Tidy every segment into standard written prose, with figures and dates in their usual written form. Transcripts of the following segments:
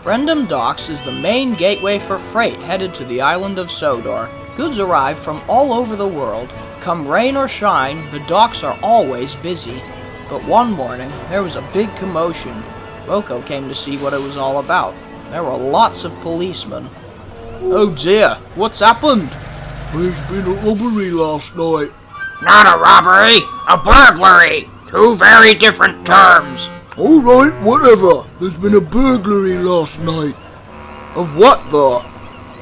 Brendam Docks is the main gateway for freight headed to the island of Sodor. Goods arrive from all over the world. Come rain or shine, the docks are always busy. But one morning, there was a big commotion. Boko came to see what it was all about. There were lots of policemen. Oh dear, what's happened? There's been a robbery last night. Not a robbery, a burglary. Two very different terms. Alright, whatever. There's been a burglary last night. Of what, though?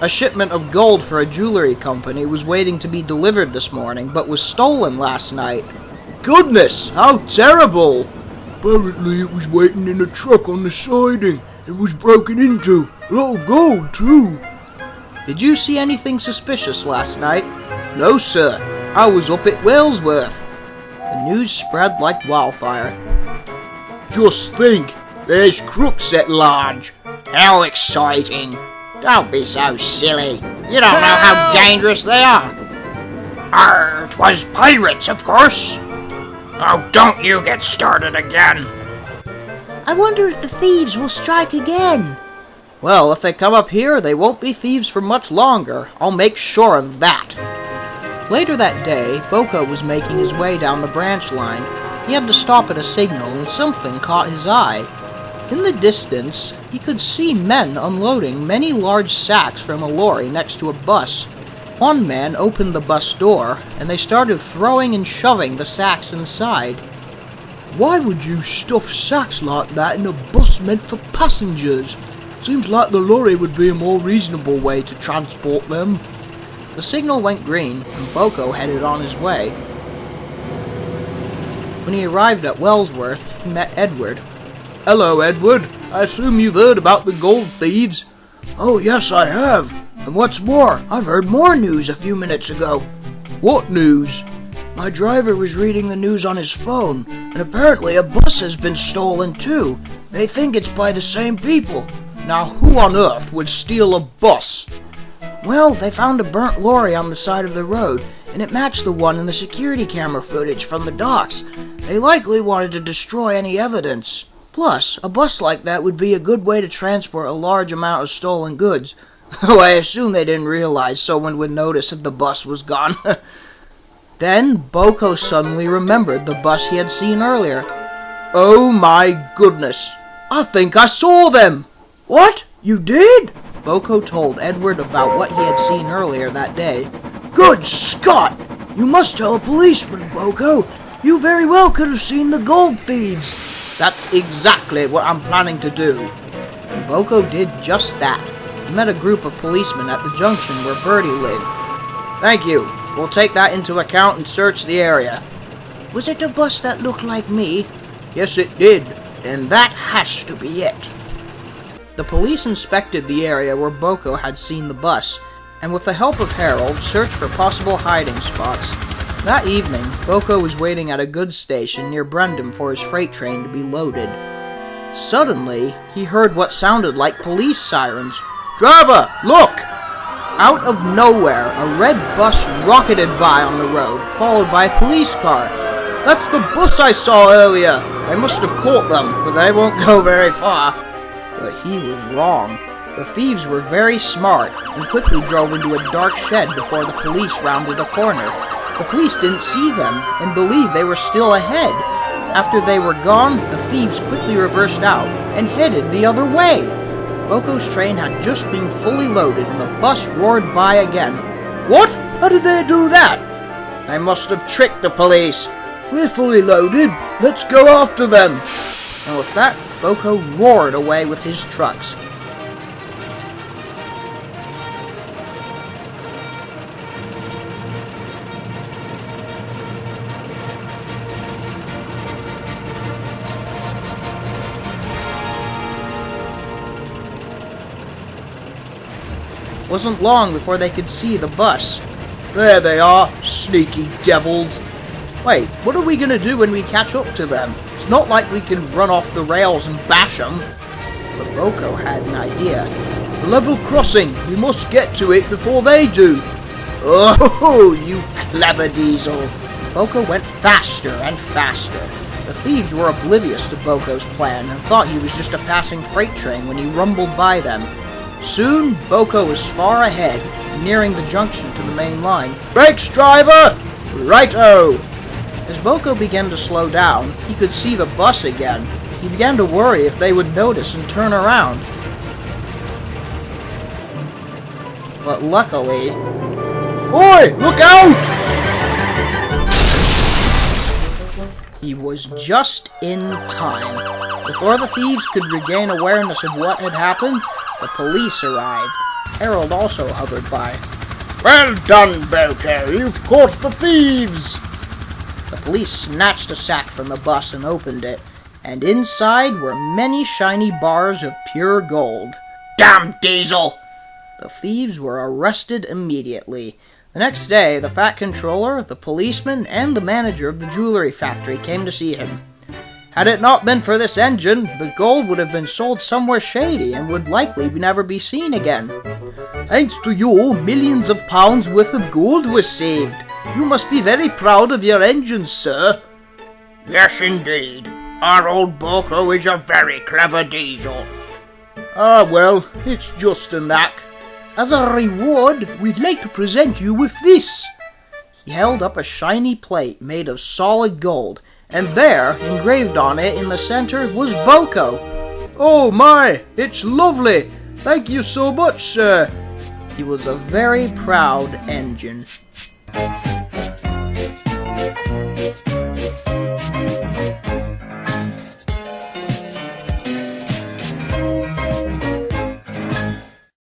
A shipment of gold for a jewelry company was waiting to be delivered this morning, but was stolen last night. Goodness, how terrible! Apparently it was waiting in a truck on the siding. It was broken into. A lot of gold, too. Did you see anything suspicious last night? No, sir. I was up at Walesworth. The news spread like wildfire. Just think, there's crooks at large. How exciting. Don't be so silly. You don't know how dangerous they are. 'Twas pirates, of course. Oh, don't you get started again. I wonder if the thieves will strike again. Well, if they come up here, they won't be thieves for much longer. I'll make sure of that. Later that day, Boko was making his way down the branch line. He had to stop at a signal and something caught his eye. In the distance, he could see men unloading many large sacks from a lorry next to a bus. One man opened the bus door, and they started throwing and shoving the sacks inside. Why would you stuff sacks like that in a bus meant for passengers? Seems like the lorry would be a more reasonable way to transport them. The signal went green, and Boko headed on his way. When he arrived at Wellsworth, he met Edward. Hello, Edward. I assume you've heard about the gold thieves. Oh, yes, I have. And what's more, I've heard more news a few minutes ago. What news? My driver was reading the news on his phone, and apparently a bus has been stolen too. They think it's by the same people. Now, who on earth would steal a bus? Well, they found a burnt lorry on the side of the road, and it matched the one in the security camera footage from the docks. They likely wanted to destroy any evidence. Plus, a bus like that would be a good way to transport a large amount of stolen goods. Though I assume they didn't realize someone would notice if the bus was gone. Then, Boko suddenly remembered the bus he had seen earlier. Oh my goodness! I think I saw them! What? You did? Boko told Edward about what he had seen earlier that day. Good Scott! You must tell a policeman, Boko. You very well could have seen the gold thieves. That's exactly what I'm planning to do. And Boko did just that. He met a group of policemen at the junction where Birdie lived. Thank you. We'll take that into account and search the area. Was it a bus that looked like me? Yes, it did. And that has to be it. The police inspected the area where Boko had seen the bus, and with the help of Harold, searched for possible hiding spots. That evening, Boko was waiting at a goods station near Brendam for his freight train to be loaded. Suddenly, he heard what sounded like police sirens. Driver, look! Out of nowhere, a red bus rocketed by on the road, followed by a police car. That's the bus I saw earlier! They must have caught them, but they won't go very far. But he was wrong. The thieves were very smart and quickly drove into a dark shed before the police rounded a corner. The police didn't see them and believed they were still ahead. After they were gone, the thieves quickly reversed out and headed the other way. Boko's train had just been fully loaded and the bus roared by again. What? How did they do that? They must have tricked the police. We're fully loaded. Let's go after them. And with that, Boko roared away with his trucks. Wasn't long before they could see the bus. There they are, sneaky devils. Wait, what are we gonna do when we catch up to them? It's not like we can run off the rails and bash them. But Boko had an idea. The level crossing. We must get to it before they do. Oh, you clever diesel. Boko went faster and faster. The thieves were oblivious to Boko's plan and thought he was just a passing freight train when he rumbled by them. Soon, Boko was far ahead, nearing the junction to the main line. Brakes, driver! Righto! As Boko began to slow down, he could see the bus again. He began to worry if they would notice and turn around. But luckily... Oi! Look out! He was just in time. Before the thieves could regain awareness of what had happened, the police arrived. Harold also hovered by. Well done, Boko. You've caught the thieves. The police snatched a sack from the bus and opened it, and inside were many shiny bars of pure gold. Damn diesel! The thieves were arrested immediately. The next day, the Fat Controller, the policeman, and the manager of the jewelry factory came to see him. Had it not been for this engine, the gold would have been sold somewhere shady and would likely never be seen again. Thanks to you, millions of pounds worth of gold was saved. You must be very proud of your engines, sir. Yes, indeed. Our old Boko is a very clever diesel. Ah, well, it's just a knack. As a reward, we'd like to present you with this. He held up a shiny plate made of solid gold, and there, engraved on it in the center, was Boko. Oh my, it's lovely. Thank you so much, sir. He was a very proud engine.